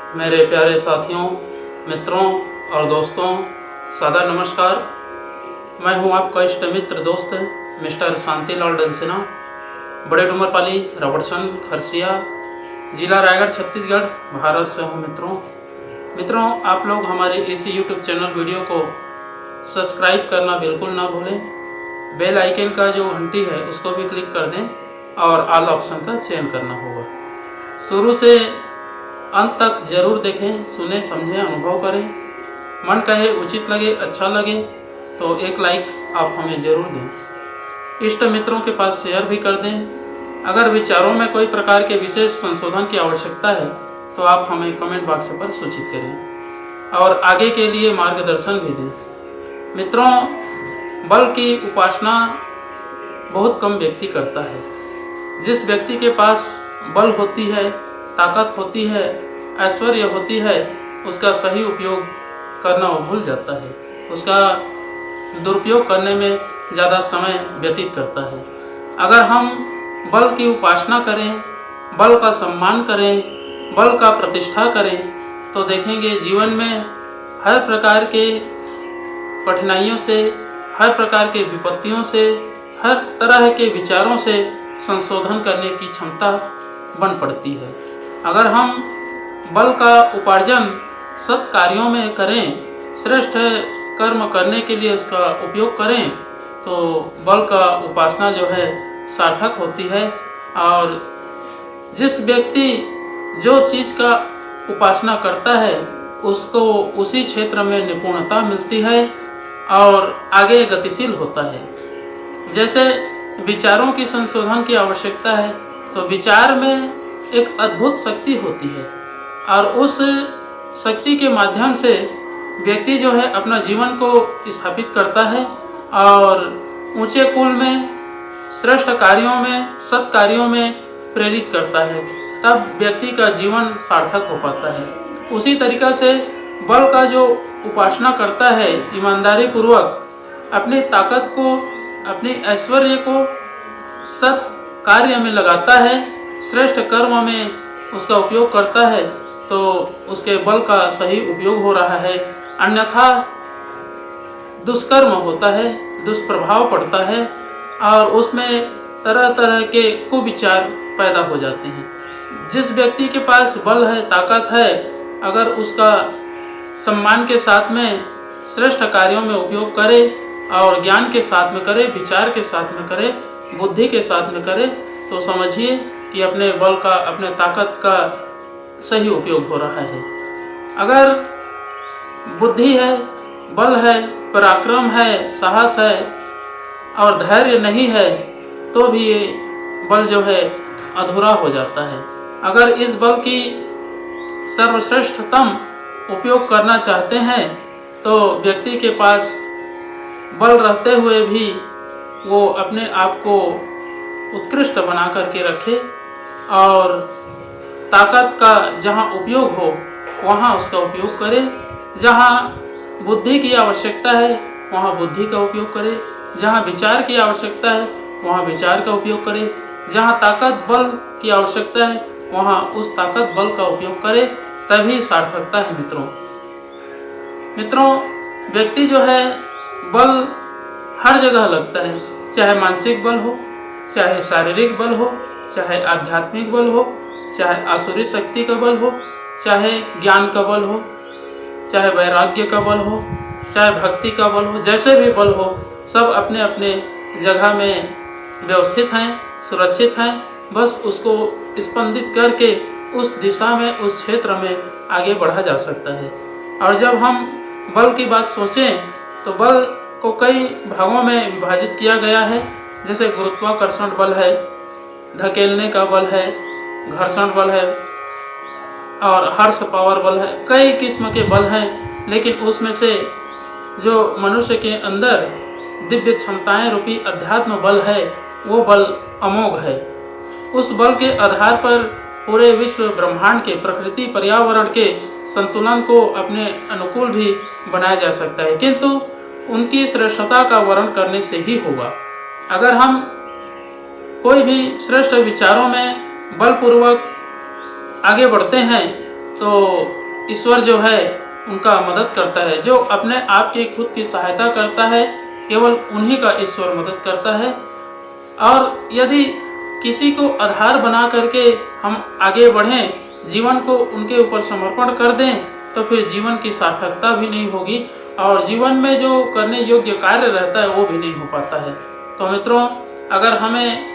मेरे प्यारे साथियों, मित्रों और दोस्तों, सादर नमस्कार। मैं हूं आपका इष्ट मित्र दोस्त मिस्टर शांतिलाल डंसिना, बड़े डूमरपाली, रबड़सन, खरसिया, जिला रायगढ़, छत्तीसगढ़, भारत से हूं। मित्रों, आप लोग हमारे इस यूट्यूब चैनल वीडियो को सब्सक्राइब करना बिल्कुल ना भूलें। बेल आइकन का जो घंटी है उसको भी क्लिक कर दें और ऑल ऑप्शन का चयन करना होगा। शुरू से अंत तक जरूर देखें, सुने, समझें, अनुभव करें। मन कहे, उचित लगे, अच्छा लगे तो एक लाइक आप हमें जरूर दें। इष्ट मित्रों के पास शेयर भी कर दें। अगर विचारों में कोई प्रकार के विशेष संशोधन की आवश्यकता है तो आप हमें कमेंट बॉक्स पर सूचित करें और आगे के लिए मार्गदर्शन भी दें। मित्रों, बल की उपासना बहुत कम व्यक्ति करता है। जिस व्यक्ति के पास बल होती है, ताकत होती है, ऐश्वर्य होती है, उसका सही उपयोग करना वो भूल जाता है। उसका दुरुपयोग करने में ज़्यादा समय व्यतीत करता है। अगर हम बल की उपासना करें, बल का सम्मान करें, बल का प्रतिष्ठा करें तो देखेंगे जीवन में हर प्रकार के कठिनाइयों से, हर प्रकार के विपत्तियों से, हर तरह के विचारों से संशोधन करने की क्षमता बन पड़ती है। अगर हम बल का उपार्जन सत् कार्यों में करें, श्रेष्ठ कर्म करने के लिए उसका उपयोग करें तो बल का उपासना जो है सार्थक होती है। और जिस व्यक्ति जो चीज़ का उपासना करता है उसको उसी क्षेत्र में निपुणता मिलती है और आगे गतिशील होता है। जैसे विचारों की संशोधन की आवश्यकता है तो विचार में एक अद्भुत शक्ति होती है और उस शक्ति के माध्यम से व्यक्ति जो है अपना जीवन को स्थापित करता है और ऊंचे कुल में, श्रेष्ठ कार्यों में, सत् कार्यों में प्रेरित करता है। तब व्यक्ति का जीवन सार्थक हो पाता है। उसी तरीक़ा से बल का जो उपासना करता है, ईमानदारी पूर्वक अपनी ताकत को, अपनी ऐश्वर्य को सत् कार्य में लगाता है, श्रेष्ठ कर्म में उसका उपयोग करता है तो उसके बल का सही उपयोग हो रहा है। अन्यथा दुष्कर्म होता है, दुष्प्रभाव पड़ता है और उसमें तरह तरह के कुविचार पैदा हो जाते हैं। जिस व्यक्ति के पास बल है, ताकत है, अगर उसका सम्मान के साथ में श्रेष्ठ कार्यों में उपयोग करे और ज्ञान के साथ में करे, विचार के साथ में करे, बुद्धि के साथ में करे तो समझिए कि अपने बल का, अपने ताकत का सही उपयोग हो रहा है। अगर बुद्धि है, बल है, पराक्रम है, साहस है और धैर्य नहीं है तो भी ये बल जो है अधूरा हो जाता है। अगर इस बल की सर्वश्रेष्ठतम उपयोग करना चाहते हैं तो व्यक्ति के पास बल रहते हुए भी वो अपने आप को उत्कृष्ट बना करके रखे और ताकत का जहाँ उपयोग हो वहाँ उसका उपयोग करे। जहाँ बुद्धि की आवश्यकता है वहाँ बुद्धि का उपयोग करे, जहाँ विचार की आवश्यकता है वहाँ विचार का उपयोग करे, जहाँ ताकत बल की आवश्यकता है वहाँ उस ताकत बल का उपयोग करे, तभी सार्थकता है। मित्रों, व्यक्ति जो है बल हर जगह लगता है, चाहे मानसिक बल हो, चाहे शारीरिक बल हो, चाहे आध्यात्मिक बल हो, चाहे आसुरी शक्ति का बल हो, चाहे ज्ञान का बल हो, चाहे वैराग्य का बल हो, चाहे भक्ति का बल हो, जैसे भी बल हो सब अपने अपने जगह में व्यवस्थित हैं, सुरक्षित हैं। बस उसको स्पंदित करके उस दिशा में, उस क्षेत्र में आगे बढ़ा जा सकता है। और जब हम बल की बात सोचें तो बल को कई भागों में विभाजित किया गया है। जैसे गुरुत्वाकर्षण बल है, धकेलने का बल है, घर्षण बल है और हर्ष पावर बल है। कई किस्म के बल हैं, लेकिन उसमें से जो मनुष्य के अंदर दिव्य क्षमताएं रूपी अध्यात्म बल है वो बल अमोघ है। उस बल के आधार पर पूरे विश्व ब्रह्मांड के, प्रकृति पर्यावरण के संतुलन को अपने अनुकूल भी बनाया जा सकता है, किंतु उनकी श्रेष्ठता का वर्णन करने से ही होगा। अगर हम कोई भी श्रेष्ठ विचारों में बलपूर्वक आगे बढ़ते हैं तो ईश्वर जो है उनका मदद करता है। जो अपने आप की खुद की सहायता करता है केवल उन्हीं का ईश्वर मदद करता है। और यदि किसी को आधार बना करके हम आगे बढ़ें, जीवन को उनके ऊपर समर्पण कर दें, तो फिर जीवन की सार्थकता भी नहीं होगी और जीवन में जो करने योग्य कार्य रहता है वो भी नहीं हो पाता है। तो मित्रों, अगर हमें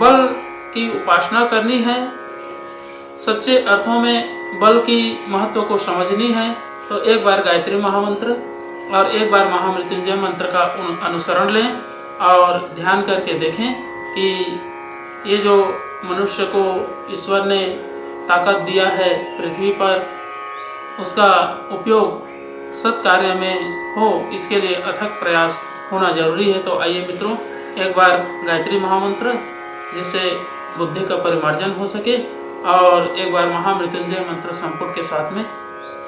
बल की उपासना करनी है, सच्चे अर्थों में बल की महत्व को समझनी है, तो एक बार गायत्री महामंत्र और एक बार महामृत्युंजय मंत्र का अनुसरण लें और ध्यान करके देखें कि ये जो मनुष्य को ईश्वर ने ताकत दिया है पृथ्वी पर, उसका उपयोग सत्कार्य में हो, इसके लिए अथक प्रयास होना जरूरी है। तो आइए मित्रों, एक बार गायत्री महामंत्र जिससे बुद्धि का परिमार्जन हो सके, और एक बार महामृत्युंजय मंत्र संपुट के साथ में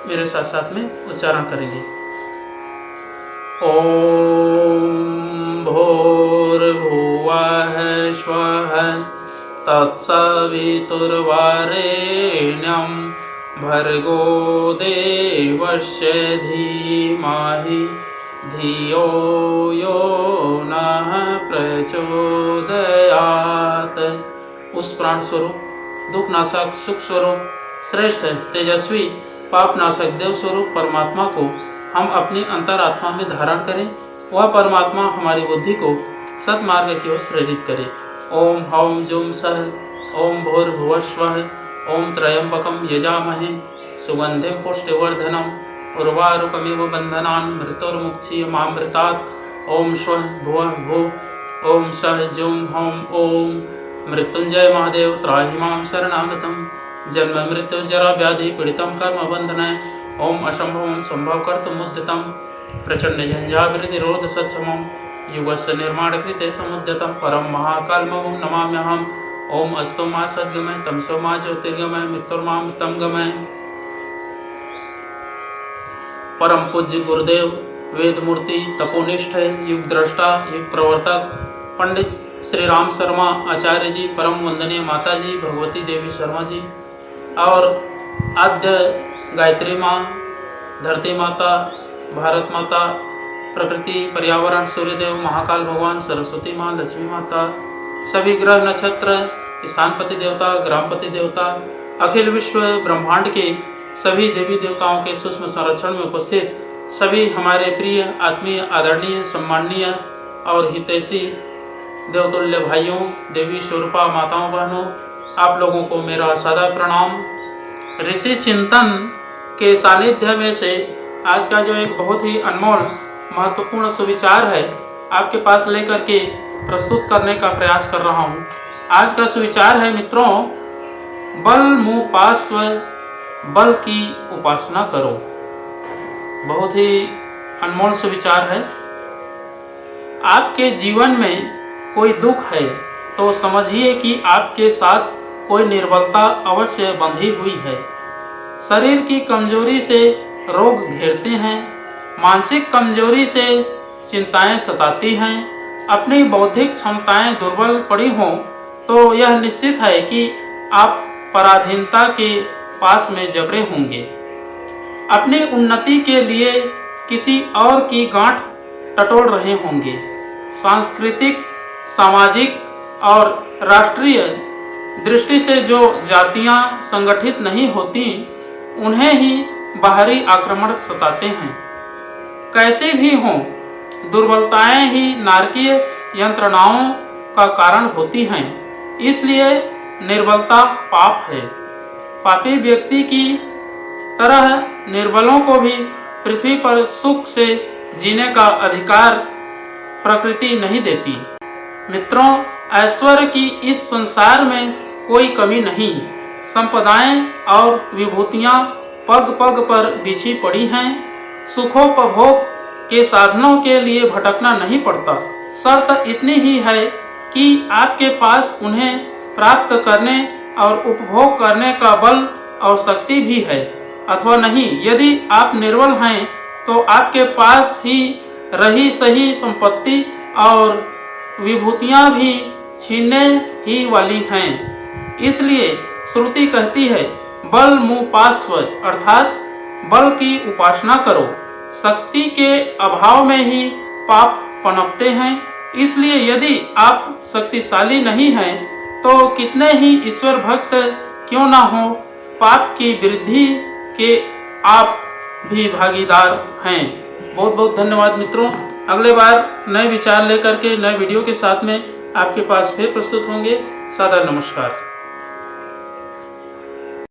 मेरे साथ साथ में उच्चारण करेंगे। ओम भूर्भुवः स्वः तत्सवितुर्वरेण्यं भर्गो देवस्य धीमहि धियो यो नः प्रचोदयात्। उस प्राण स्वरूप, दुख नाशक, सुख स्वरूप, श्रेष्ठ, तेजस्वी, पाप नाशक देव स्वरूप परमात्मा को हम अपनी अंतरात्मा में धारण करें। वह परमात्मा हमारी बुद्धि को सत्मार्ग की ओर प्रेरित करे। ओम हौम जुम सह ओम भूर्भुवस्वः ओम त्र्यंबकं यजामहे सुगंधिं पुष्टिवर्धनम् उर्वारुकमिव बन्धनान् मृत्युर्मुक्षीयमामृतात्। ओम स्वः भुवः भुव ओम सह जुम हौम ओम मृत्युंजय महादेव त्राहि मां शरणागतम् जन्म मृत्यु जरा व्याधि पीड़ितं कर्म बंधनाय। ओम असंभवं संभव कर्तुमुद्यतं प्रचंड झंझाविरोध सत्समं युगस्य निर्माण कृते समुद्यतं परम महाकालमं नमाम्यहम्। ओम अस्तु मा सद्गमय तमसो मा ज्योतिर्गमय मृत्युर्मा मृतं गमय। परम पूज्य गुरुदेव, वेद मूर्ति, तपोनिष्ठ, युग दृष्टा, युग प्रवर्तक पंडित श्री राम शर्मा आचार्य जी, परम वंदनीय माता जी भगवती देवी शर्मा जी, और आद्य गायत्री माँ, धरती माता, भारत माता, प्रकृति, पर्यावरण, सूर्यदेव, महाकाल भगवान, सरस्वती माँ, लक्ष्मी माता, सभी ग्रह नक्षत्र, स्थानपति देवता, ग्रामपति देवता, अखिल विश्व ब्रह्मांड के सभी देवी देवताओं के सूक्ष्म संरक्षण में उपस्थित सभी हमारे प्रिय, आत्मीय, आदरणीय, सम्माननीय और हितैषी देवतुल्य भाइयों, देवी स्वरूपा माताओं, बहनों, आप लोगों को मेरा सादा प्रणाम। ऋषि चिंतन के सानिध्य में से आज का जो एक बहुत ही अनमोल महत्वपूर्ण सुविचार है आपके पास लेकर के प्रस्तुत करने का प्रयास कर रहा हूँ। आज का सुविचार है मित्रों, बल मुपास्व, बल की उपासना करो। बहुत ही अनमोल सुविचार है। आपके जीवन में कोई दुख है तो समझिए कि आपके साथ कोई निर्बलता अवश्य बंधी हुई है। शरीर की कमजोरी से रोग घेरते हैं, मानसिक कमजोरी से चिंताएं सताती हैं, अपनी बौद्धिक क्षमताएं दुर्बल पड़ी हों तो यह निश्चित है कि आप पराधीनता के पास में जकड़े होंगे। अपनी उन्नति के लिए किसी और की गांठ टटोल रहे होंगे। सांस्कृतिक, सामाजिक और राष्ट्रीय दृष्टि से जो जातियां संगठित नहीं होती उन्हें ही बाहरी आक्रमण सताते हैं। कैसे भी हों, दुर्बलताएं ही नारकीय यंत्रणाओं का कारण होती हैं। इसलिए निर्बलता पाप है। पापी व्यक्ति की तरह निर्बलों को भी पृथ्वी पर सुख से जीने का अधिकार प्रकृति नहीं देती। मित्रों, ऐश्वर्य की इस संसार में कोई कमी नहीं। संपदाएं और विभूतियां पग पग पर बिछी पड़ी हैं। सुखोपभोग के साधनों के लिए भटकना नहीं पड़ता। शर्त इतनी ही है कि आपके पास उन्हें प्राप्त करने और उपभोग करने का बल और शक्ति भी है अथवा नहीं। यदि आप निर्बल हैं तो आपके पास ही रही सही संपत्ति और विभूतियां भी छीनने ही वाली हैं। इसलिए श्रुति कहती है बल मुपास्व अर्थात बल की उपासना करो। शक्ति के अभाव में ही पाप पनपते हैं। इसलिए यदि आप शक्तिशाली नहीं हैं तो कितने ही ईश्वर भक्त क्यों ना हो, पाप की वृद्धि के आप भी भागीदार हैं। बहुत बहुत धन्यवाद मित्रों। अगले बार नए विचार लेकर के नए वीडियो के साथ में आपके पास फिर प्रस्तुत होंगे। सादर नमस्कार।